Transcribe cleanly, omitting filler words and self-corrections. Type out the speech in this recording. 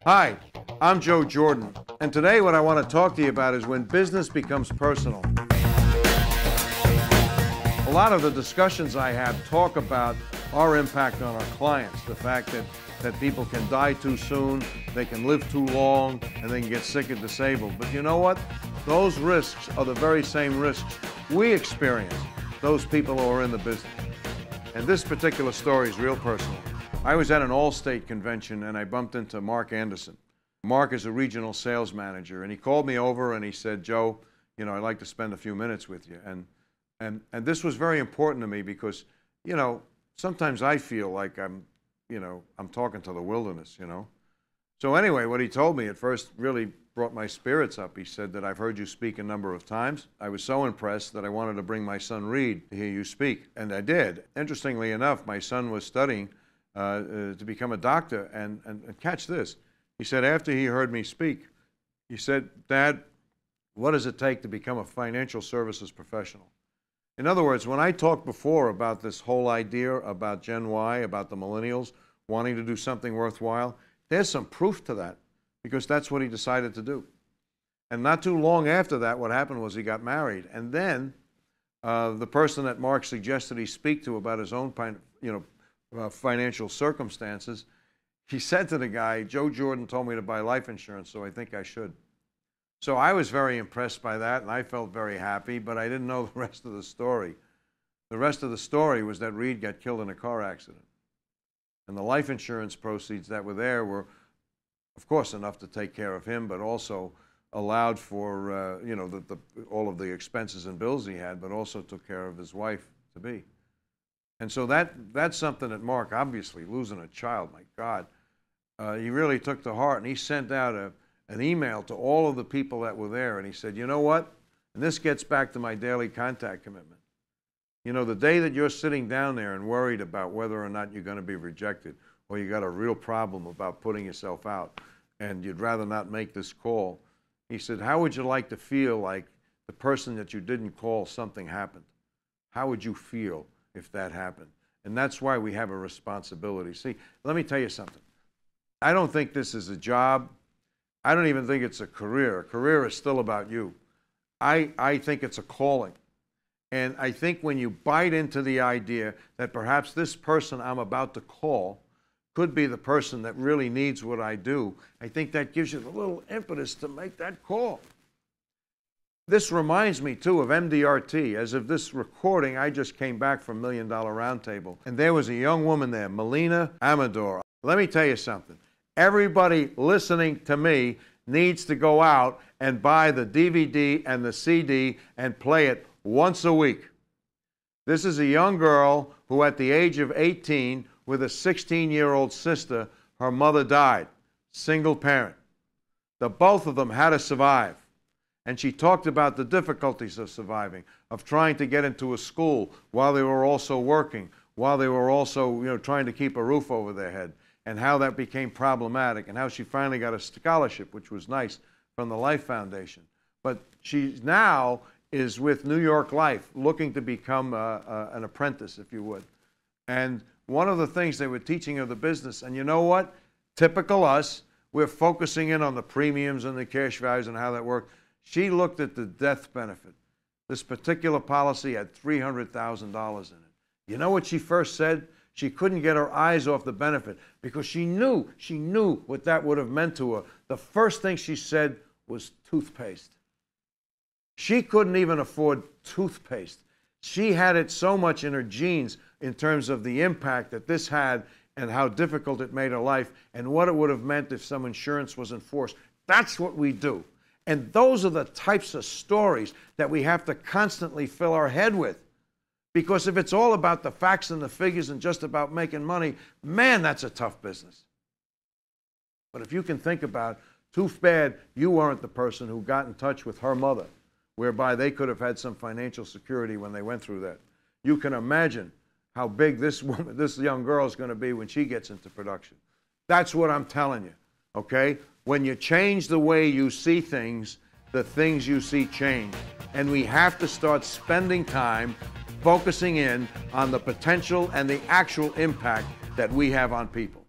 Hi, I'm Joe Jordan, and today what I want to talk to you about is when business becomes personal. A lot of the discussions I have talk about our impact on our clients, the fact that people can die too soon, they can live too long, and they can get sick and disabled. But you know what? Those risks are the very same risks we experience, those people who are in the business. And this particular story is real personal. I was at an Allstate convention and I bumped into Mark Anderson. Mark is a regional sales manager, and he called me over and he said, "Joe, you know, I'd like to spend a few minutes with you." And this was very important to me because, you know, sometimes I feel like I'm talking to the wilderness, you know. So anyway, what he told me at first really brought my spirits up. He said that, "I've heard you speak a number of times. I was so impressed that I wanted to bring my son Reid to hear you speak." And I did. Interestingly enough, my son was studying to become a doctor, and catch this. He said after he heard me speak, he said, "Dad, what does it take to become a financial services professional?" In other words, when I talked before about this whole idea about Gen Y, about the millennials wanting to do something worthwhile, there's some proof to that, because that's what he decided to do. And not too long after that, what happened was he got married. And then the person that Mark suggested he speak to about his own financial circumstances, he said to the guy, "Joe Jordan told me to buy life insurance, so I think I should." So I was very impressed by that, and I felt very happy, but I didn't know the rest of the story. The rest of the story was that Reid got killed in a car accident. And the life insurance proceeds that were there were, of course, enough to take care of him, but also allowed for all of the expenses and bills he had, but also took care of his wife-to-be. And so that's something that Mark, obviously, losing a child, my God, he really took to heart. And he sent out an email to all of the people that were there, and he said, "You know what? And this gets back to my daily contact commitment. You know, the day that you're sitting down there and worried about whether or not you're going to be rejected, or you got a real problem about putting yourself out, and you'd rather not make this call," he said, "how would you like to feel like the person that you didn't call, something happened? How would you feel if that happened?" And that's why we have a responsibility. See, let me tell you something. I don't think this is a job. I don't even think it's a career. A career is still about you. I think it's a calling. And I think when you bite into the idea that perhaps this person I'm about to call could be the person that really needs what I do, I think that gives you the little impetus to make that call. This reminds me, too, of MDRT. As of this recording, I just came back from $1 Million Roundtable, and there was a young woman there, Melina Ahmadour. Let me tell you something. Everybody listening to me needs to go out and buy the DVD and the CD and play it once a week. This is a young girl who, at the age of 18, with a 16-year-old sister, her mother died, single parent. The both of them had to survive. And she talked about the difficulties of surviving, of trying to get into a school while they were also working, while they were also, trying to keep a roof over their head, and how that became problematic, and how she finally got a scholarship, which was nice, from the Life Foundation. But she now is with New York Life, looking to become an apprentice, if you would. And one of the things they were teaching her the business, and you know what? Typical us, we're focusing in on the premiums and the cash values and how that worked. She looked at the death benefit. This particular policy had $300,000 in it. You know what she first said? She couldn't get her eyes off the benefit because she knew what that would have meant to her. The first thing she said was toothpaste. She couldn't even afford toothpaste. She had it so much in her genes in terms of the impact that this had and how difficult it made her life and what it would have meant if some insurance was enforced. That's what we do. And those are the types of stories that we have to constantly fill our head with. Because if it's all about the facts and the figures and just about making money, man, that's a tough business. But if you can think about, too bad you weren't the person who got in touch with her mother, whereby they could have had some financial security when they went through that. You can imagine how big this woman, this young girl is going to be when she gets into production. That's what I'm telling you, okay? When you change the way you see things, the things you see change. And we have to start spending time focusing in on the potential and the actual impact that we have on people.